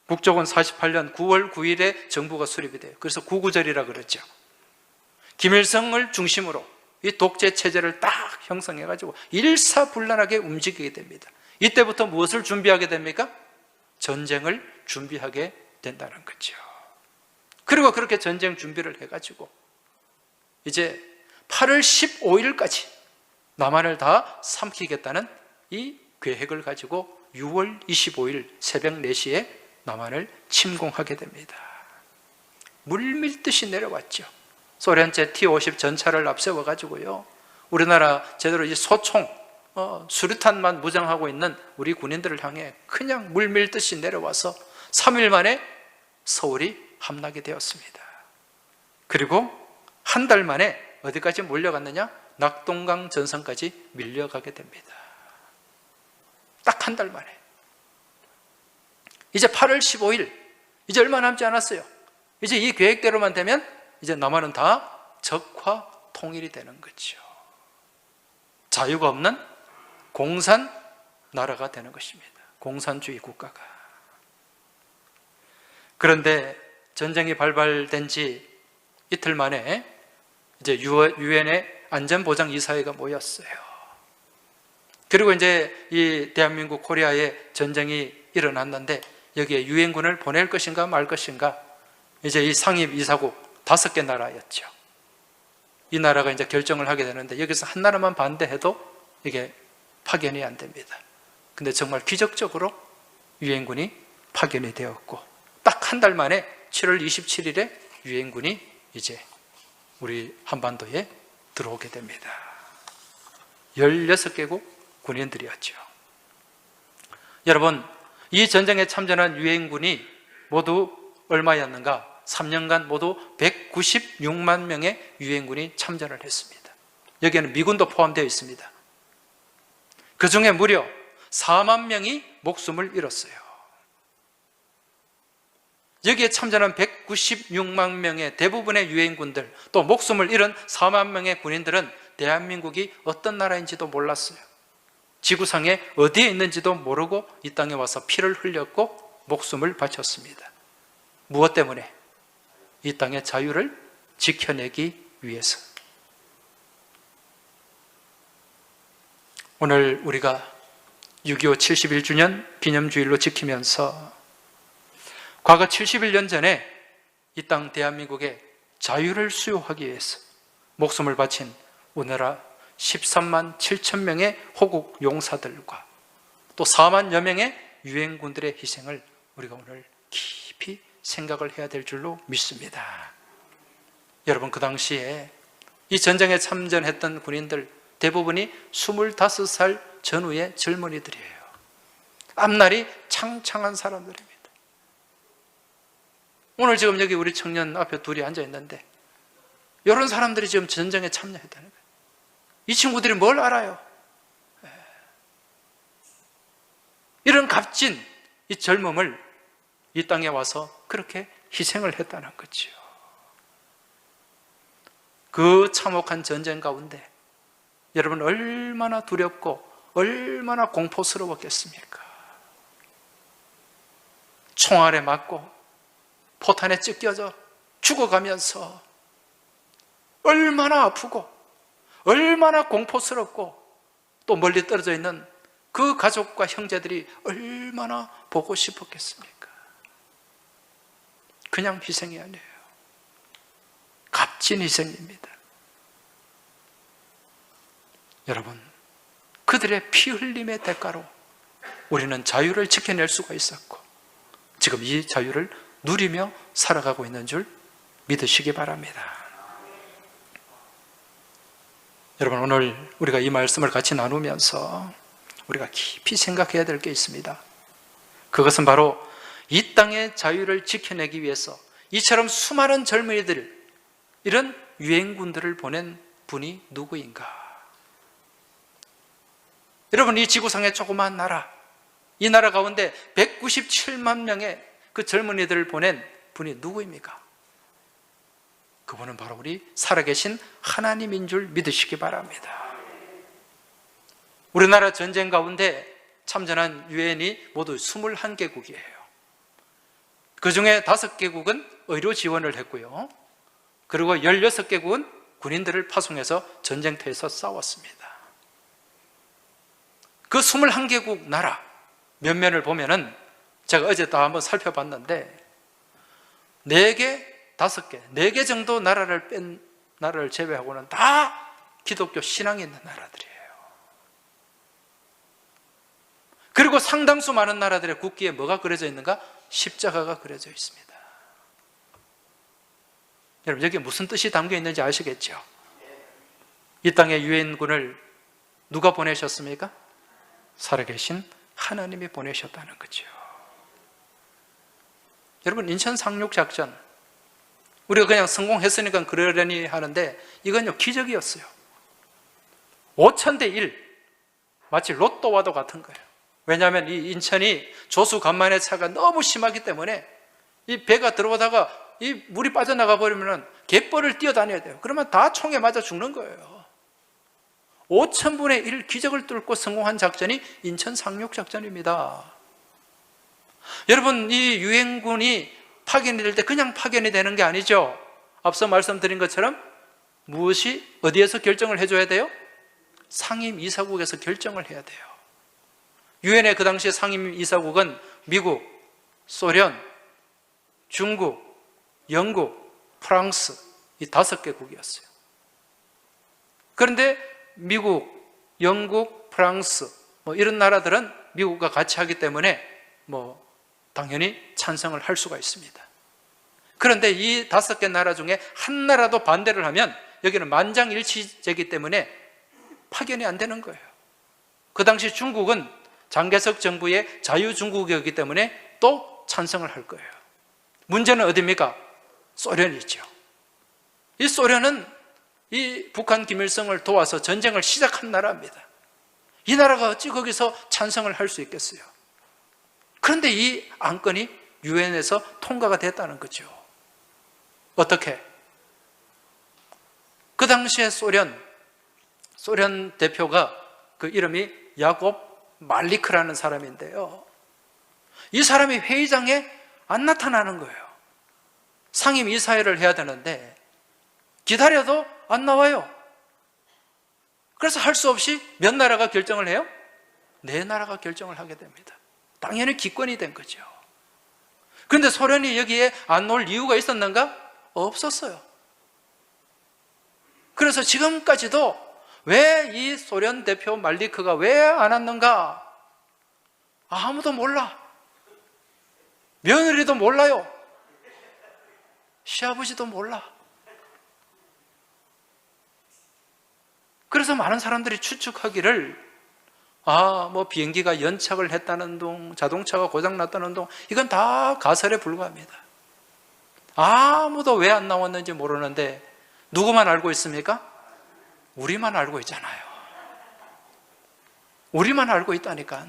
북쪽은 48년 9월 9일에 정부가 수립이 돼요. 그래서 구구절이라 그러죠. 김일성을 중심으로 이 독재 체제를 딱 형성해가지고 일사불란하게 움직이게 됩니다. 이때부터 무엇을 준비하게 됩니까? 전쟁을 준비하게 된다는 거죠. 그리고 그렇게 전쟁 준비를 해가지고 이제 8월 15일까지 남한을 다 삼키겠다는 이 계획을 가지고 6월 25일 새벽 4시에 남한을 침공하게 됩니다. 물밀듯이 내려왔죠. 소련제 T-50 전차를 앞세워가지고요, 우리나라 제대로 이 소총, 수류탄만 무장하고 있는 우리 군인들을 향해 그냥 물밀듯이 내려와서 3일 만에 서울이 함락이 되었습니다. 그리고 한 달 만에 어디까지 몰려갔느냐? 낙동강 전선까지 밀려가게 됩니다. 딱 한 달 만에. 이제 8월 15일, 이제 얼마 남지 않았어요. 이제 이 계획대로만 되면 이제 남한은 다 적화 통일이 되는 거죠. 자유가 없는 공산 나라가 되는 것입니다. 공산주의 국가가. 그런데 전쟁이 발발된 지 이틀 만에 이제 유엔의 안전보장이사회가 모였어요. 그리고 이제 이 대한민국 코리아에 전쟁이 일어났는데 여기에 유엔군을 보낼 것인가 말 것인가, 이제 이 상임 이사국 5개 나라였죠. 이 나라가 이제 결정을 하게 되는데, 여기서 한 나라만 반대해도 이게 파견이 안 됩니다. 근데 정말 기적적으로 유엔군이 파견이 되었고, 딱 한 달 만에 7월 27일에 유엔군이 이제 우리 한반도에 들어오게 됩니다. 16개국 군인들이었죠. 여러분, 이 전쟁에 참전한 유엔군이 모두 얼마였는가? 3년간 모두 196만 명의 유엔군이 참전을 했습니다. 여기에는 미군도 포함되어 있습니다. 그 중에 무려 4만 명이 목숨을 잃었어요. 여기에 참전한 196만 명의 대부분의 유엔군들, 또 목숨을 잃은 4만 명의 군인들은 대한민국이 어떤 나라인지도 몰랐어요. 지구상에 어디에 있는지도 모르고 이 땅에 와서 피를 흘렸고 목숨을 바쳤습니다. 무엇 때문에? 이 땅의 자유를 지켜내기 위해서. 오늘 우리가 6.25 71주년 기념주일로 지키면서 과거 71년 전에 이 땅 대한민국의 자유를 수호하기 위해서 목숨을 바친 우리나라 13만 7천 명의 호국 용사들과 또 4만여 명의 유엔군들의 희생을 우리가 오늘 깊이 생각을 해야 될 줄로 믿습니다. 여러분, 그 당시에 이 전쟁에 참전했던 군인들 대부분이 25살 전후의 젊은이들이에요. 앞날이 창창한 사람들입니다. 오늘 지금 여기 우리 청년 앞에 둘이 앉아 있는데 이런 사람들이 지금 전쟁에 참여했다는 거예요. 이 친구들이 뭘 알아요? 이런 값진 이 젊음을 이 땅에 와서 그렇게 희생을 했다는 거죠. 그 참혹한 전쟁 가운데 여러분 얼마나 두렵고 얼마나 공포스러웠겠습니까? 총알에 맞고 포탄에 찢겨져 죽어가면서 얼마나 아프고 얼마나 공포스럽고 또 멀리 떨어져 있는 그 가족과 형제들이 얼마나 보고 싶었겠습니까? 그냥 희생이 아니에요. 값진 희생입니다. 여러분, 그들의 피 흘림의 대가로 우리는 자유를 지켜낼 수가 있었고 지금 이 자유를 누리며 살아가고 있는 줄 믿으시기 바랍니다. 여러분, 오늘 우리가 이 말씀을 같이 나누면서 우리가 깊이 생각해야 될 게 있습니다. 그것은 바로 이 땅의 자유를 지켜내기 위해서 이처럼 수많은 젊은이들, 이런 유행군들을 보낸 분이 누구인가? 여러분, 이 지구상의 조그마한 나라, 이 나라 가운데 197만 명의 그 젊은이들을 보낸 분이 누구입니까? 그분은 바로 우리 살아계신 하나님인 줄 믿으시기 바랍니다. 우리나라 전쟁 가운데 참전한 유엔이 모두 21개국이에요. 그 중에 5개국은 의료 지원을 했고요. 그리고 16개국은 군인들을 파송해서 전쟁터에서 싸웠습니다. 그 21개국 나라 면면을 보면은 제가 어제 다 한번 살펴봤는데 4개, 5개, 4개 정도 나라를 뺀 나라를 제외하고는 다 기독교 신앙이 있는 나라들이에요. 그리고 상당수 많은 나라들의 국기에 뭐가 그려져 있는가? 십자가가 그려져 있습니다. 여러분, 여기에 무슨 뜻이 담겨 있는지 아시겠죠? 이 땅에 유엔군을 누가 보내셨습니까? 살아계신 하나님이 보내셨다는 거죠. 여러분, 인천 상륙작전, 우리가 그냥 성공했으니까 그러려니 하는데 이건요, 기적이었어요. 5,000대 1, 마치 로또와도 같은 거예요. 왜냐하면 이 인천이 조수 간만의 차가 너무 심하기 때문에 이 배가 들어오다가 이 물이 빠져나가 버리면 갯벌을 뛰어다녀야 돼요. 그러면 다 총에 맞아 죽는 거예요. 5,000분의 1 기적을 뚫고 성공한 작전이 인천 상륙작전입니다. 여러분, 이 유엔군이 파견이 될 때 그냥 파견이 되는 게 아니죠. 앞서 말씀드린 것처럼 무엇이 어디에서 결정을 해줘야 돼요? 상임이사국에서 결정을 해야 돼요. 유엔의 그 당시에 상임이사국은 미국, 소련, 중국, 영국, 프랑스, 이 5개국이었어요. 그런데 미국, 영국, 프랑스 이런 나라들은 미국과 같이 하기 때문에 당연히 찬성을 할 수가 있습니다. 그런데 이 5개 나라 중에 한 나라도 반대를 하면 여기는 만장일치제이기 때문에 파견이 안 되는 거예요. 그 당시 중국은 장개석 정부의 자유중국이었기 때문에 또 찬성을 할 거예요. 문제는 어디입니까? 소련이죠. 이 소련은 이 북한 김일성을 도와서 전쟁을 시작한 나라입니다. 이 나라가 어찌 거기서 찬성을 할 수 있겠어요? 그런데 이 안건이 유엔에서 통과가 됐다는 거죠. 어떻게? 그 당시에 소련 대표가 그 이름이 야곱 말리크라는 사람인데요. 이 사람이 회의장에 안 나타나는 거예요. 상임이사회를 해야 되는데 기다려도 안 나와요. 그래서 할 수 없이 몇 나라가 결정을 해요? 4나라가 결정을 하게 됩니다. 당연히 기권이 된 거죠. 그런데 소련이 여기에 안 올 이유가 있었는가? 없었어요. 그래서 지금까지도 왜 이 소련 대표 말리크가 왜 안 왔는가? 아무도 몰라. 며느리도 몰라요. 시아버지도 몰라. 그래서 많은 사람들이 추측하기를 비행기가 연착을 했다는 둥, 자동차가 고장났다는 둥, 이건 다 가설에 불과합니다. 아무도 왜 안 나왔는지 모르는데 누구만 알고 있습니까? 우리만 알고 있잖아요. 우리만 알고 있다니까.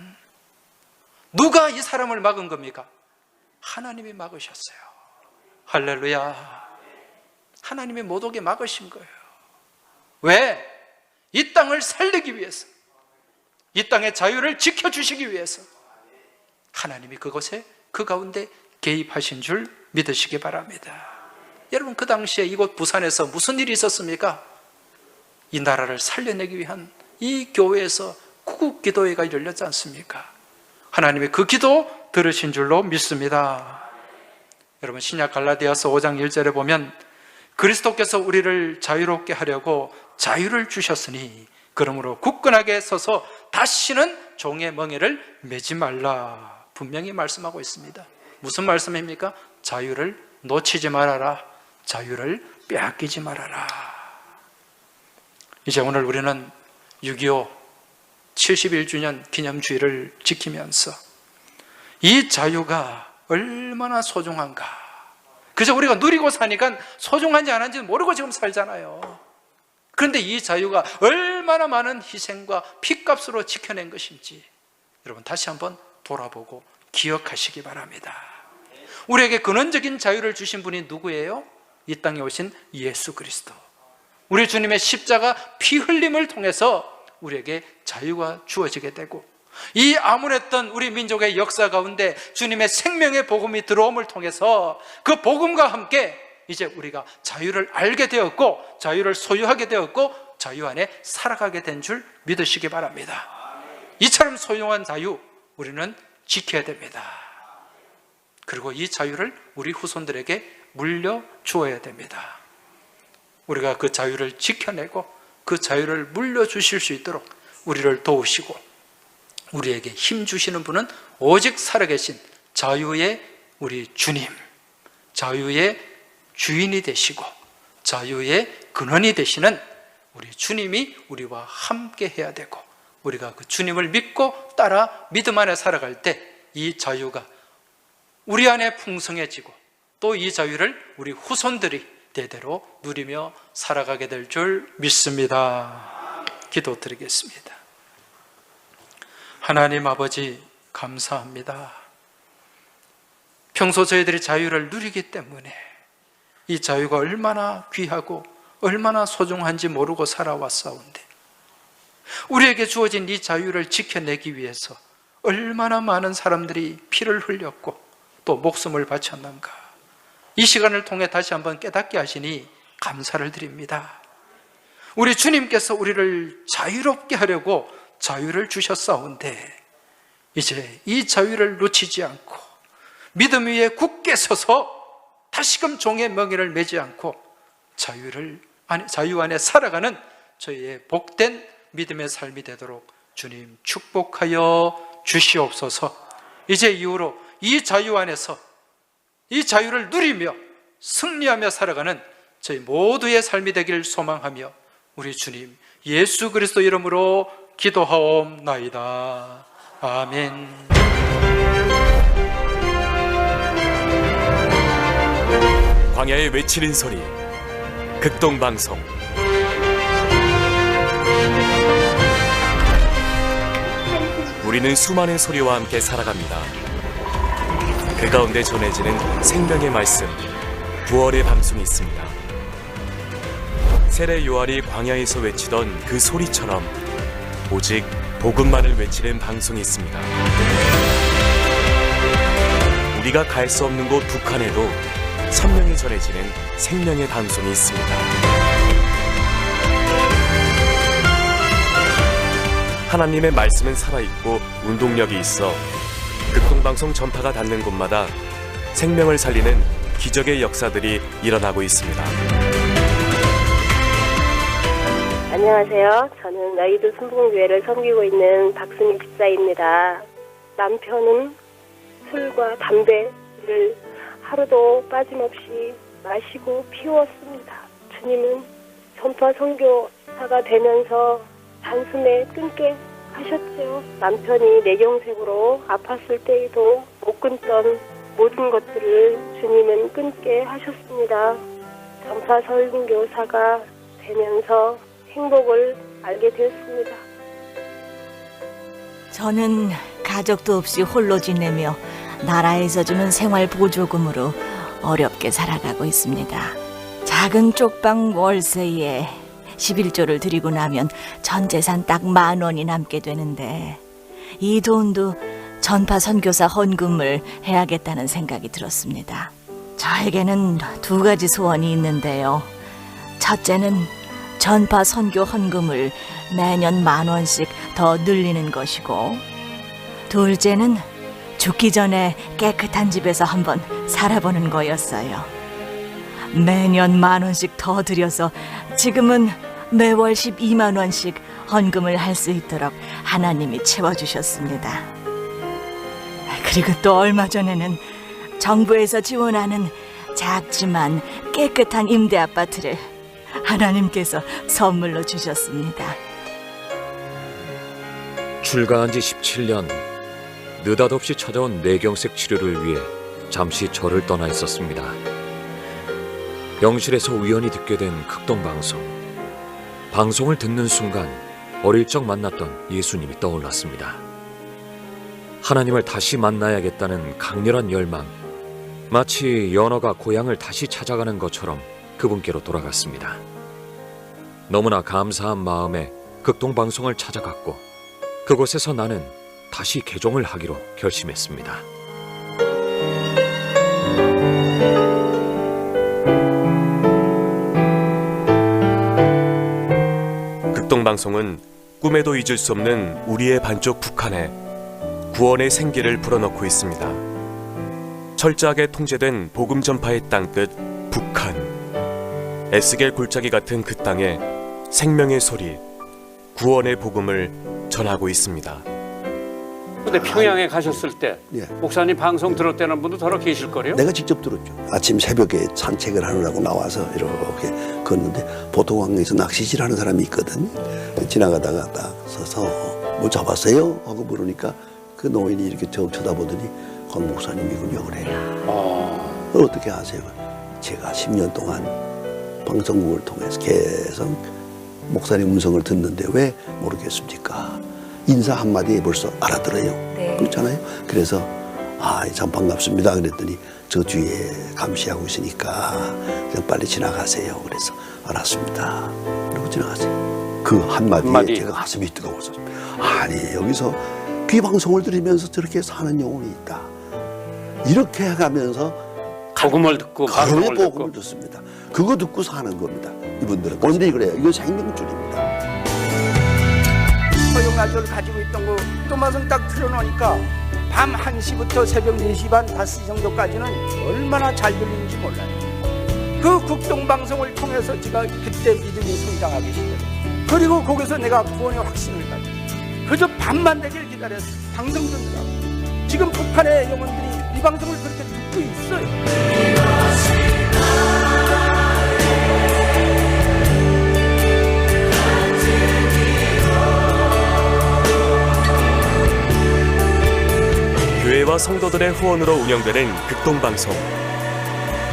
누가 이 사람을 막은 겁니까? 하나님이 막으셨어요. 할렐루야. 하나님이 못 오게 막으신 거예요. 왜? 이 땅을 살리기 위해서, 이 땅의 자유를 지켜주시기 위해서 하나님이 그곳에 그 가운데 개입하신 줄 믿으시기 바랍니다. 여러분, 그 당시에 이곳 부산에서 무슨 일이 있었습니까? 이 나라를 살려내기 위한 이 교회에서 구국 기도회가 열렸지 않습니까? 하나님의 그 기도 들으신 줄로 믿습니다. 여러분, 신약 갈라디아서 5장 1절에 보면 그리스도께서 우리를 자유롭게 하려고 자유를 주셨으니 그러므로 굳건하게 서서 다시는 종의 멍에를 매지 말라, 분명히 말씀하고 있습니다. 무슨 말씀입니까? 자유를 놓치지 말아라, 자유를 빼앗기지 말아라. 이제 오늘 우리는 6.25 71주년 기념주의를 지키면서 이 자유가 얼마나 소중한가, 그저 우리가 누리고 사니까 소중한지 안 한지 모르고 지금 살잖아요. 그런데 이 자유가 얼마나 많은 희생과 피값으로 지켜낸 것인지 여러분 다시 한번 돌아보고 기억하시기 바랍니다. 우리에게 근원적인 자유를 주신 분이 누구예요? 이 땅에 오신 예수 그리스도. 우리 주님의 십자가 피 흘림을 통해서 우리에게 자유가 주어지게 되고, 이 암울했던 우리 민족의 역사 가운데 주님의 생명의 복음이 들어옴을 통해서 그 복음과 함께 이제 우리가 자유를 알게 되었고, 자유를 소유하게 되었고, 자유 안에 살아가게 된 줄 믿으시기 바랍니다. 이처럼 소중한 자유 우리는 지켜야 됩니다. 그리고 이 자유를 우리 후손들에게 물려주어야 됩니다. 우리가 그 자유를 지켜내고 그 자유를 물려주실 수 있도록 우리를 도우시고 우리에게 힘 주시는 분은 오직 살아계신 자유의 우리 주님, 자유의 주인이 되시고 자유의 근원이 되시는 우리 주님이 우리와 함께 해야 되고, 우리가 그 주님을 믿고 따라 믿음 안에 살아갈 때 이 자유가 우리 안에 풍성해지고 또 이 자유를 우리 후손들이 대대로 누리며 살아가게 될 줄 믿습니다. 기도드리겠습니다. 하나님 아버지, 감사합니다. 평소 저희들이 자유를 누리기 때문에 이 자유가 얼마나 귀하고 얼마나 소중한지 모르고 살아왔사온데, 우리에게 주어진 이 자유를 지켜내기 위해서 얼마나 많은 사람들이 피를 흘렸고 또 목숨을 바쳤는가, 이 시간을 통해 다시 한번 깨닫게 하시니 감사를 드립니다. 우리 주님께서 우리를 자유롭게 하려고 자유를 주셨사온데, 이제 이 자유를 놓치지 않고 믿음 위에 굳게 서서 다시금 종의 멍에를 매지 않고 자유 안에 살아가는 저희의 복된 믿음의 삶이 되도록 주님 축복하여 주시옵소서. 이제 이후로 이 자유 안에서 이 자유를 누리며 승리하며 살아가는 저희 모두의 삶이 되길 소망하며 우리 주님 예수 그리스도 이름으로 기도하옵나이다. 아멘. 광야에 외치는 소리, 극동방송. 우리는 수많은 소리와 함께 살아갑니다. 그 가운데 전해지는 생명의 말씀, 부활의 방송이 있습니다. 세례 요한이 광야에서 외치던 그 소리처럼 오직 복음만을 외치는 방송이 있습니다. 우리가 갈 수 없는 곳 북한에도 선명히 전해지는 생명의 방송이 있습니다. 하나님의 말씀은 살아있고 운동력이 있어 극동방송 전파가 닿는 곳마다 생명을 살리는 기적의 역사들이 일어나고 있습니다. 안녕하세요. 저는 여의도 순복음교회를 섬기고 있는 박순희 집사입니다. 남편은 술과 담배를 하루도 빠짐없이 마시고 피웠습니다. 주님은 전파 선교사가 되면서 단숨에 끊게 하셨죠. 남편이 뇌경색으로 아팠을 때에도 못 끊던 모든 것들을 주님은 끊게 하셨습니다. 전파 선교사가 되면서 행복을 알게 되었습니다. 저는 가족도 없이 홀로 지내며 나라에서 주는 생활 보조금으로 어렵게 살아가고 있습니다. 작은 쪽방 월세에 11조를 드리고 나면 전 재산 딱 10,000원이 남게 되는데, 이 돈도 전파 선교사 헌금을 해야겠다는 생각이 들었습니다. 저에게는 2가지 소원이 있는데요. 첫째는 전파 선교 헌금을 매년 10,000원씩 더 늘리는 것이고, 둘째는 죽기 전에 깨끗한 집에서 한번 살아보는 거였어요. 매년 10,000원씩 더 들여서 지금은 매월 12만 원씩 헌금을 할 수 있도록 하나님이 채워주셨습니다. 그리고 또 얼마 전에는 정부에서 지원하는 작지만 깨끗한 임대 아파트를 하나님께서 선물로 주셨습니다. 출가한 지 17년, 느닷없이 찾아온 뇌경색 치료를 위해 잠시 절을 떠나 있었습니다. 병실에서 우연히 듣게 된 극동방송. 방송을 듣는 순간 어릴 적 만났던 예수님이 떠올랐습니다. 하나님을 다시 만나야겠다는 강렬한 열망, 마치 연어가 고향을 다시 찾아가는 것처럼 그분께로 돌아갔습니다. 너무나 감사한 마음에 극동방송을 찾아갔고, 그곳에서 나는 다시 개종을 하기로 결심했습니다. 극동방송은 꿈에도 잊을 수 없는 우리의 반쪽 북한에 구원의 생기를 불어넣고 있습니다. 철저하게 통제된 복음 전파의 땅끝 북한. 에스겔 골짜기 같은 그 땅에 생명의 소리, 구원의 복음을 전하고 있습니다. 근데 평양에 가셨을 때 예. 목사님 방송 들었다는 분도 더러 계실 거래요? 내가 직접 들었죠. 아침 새벽에 산책을 하느라고 나와서 이렇게 걷는데 보통항에서 낚시질 하는 사람이 있거든. 지나가다가 딱 서서 뭐 잡았어요? 하고 물으니까 그 노인이 이렇게 쳐다보더니 권 목사님이군요 그래요. 어떻게 아세요? 제가 10년 동안 방송국을 통해서 계속 목사님 음성을 듣는데 왜 모르겠습니까? 인사 한마디에 벌써 알아들어요. 네. 그렇잖아요. 그래서 참 반갑습니다 그랬더니 저 뒤에 감시하고 있으니까 그냥 빨리 지나가세요. 그래서 알았습니다. 그리고 지나가세요. 그 한마디에 제가 가슴이 뜨거워서 아니 여기서 귀방송을 들으면서 저렇게 사는 영혼이 있다. 이렇게 해가면서 복음을 듣고 가슴에 방송을 듣고 복음을 듣습니다. 그거 듣고 사는 겁니다. 이분들은. 원들이 그래요. 이건 생명줄입니다. 소용라디오를 가지고 있던 거 또마성 딱 틀어놓으니까 밤 1시부터 새벽 4시 반 5시 정도까지는 얼마나 잘 들리는지 몰라요. 그 국동방송을 통해서 제가 그때 믿음이 성장하게 됐어요. 그리고 거기서 내가 구원의 확신을 가졌어요. 그저 밤만 되길 기다려서 방송 듣느라고. 지금 북한의 영혼들이 이 방송을 그렇게 듣고 있어요. 교회와 성도들의 후원으로 운영되는 극동방송.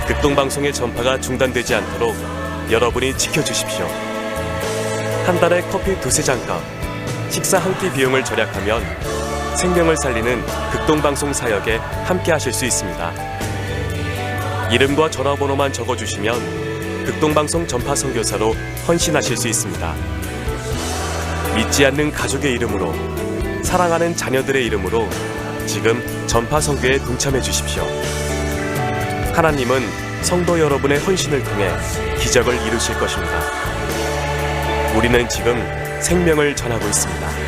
극동방송의 전파가 중단되지 않도록 여러분이 지켜주십시오. 한 달에 커피 2-3잔 값, 식사 한 끼 비용을 절약하면 생명을 살리는 극동방송 사역에 함께 하실 수 있습니다. 이름과 전화번호만 적어주시면 극동방송 전파 선교사로 헌신하실 수 있습니다. 믿지 않는 가족의 이름으로, 사랑하는 자녀들의 이름으로 지금 전파 선교에 동참해 주십시오. 하나님은 성도 여러분의 헌신을 통해 기적을 이루실 것입니다. 우리는 지금 생명을 전하고 있습니다.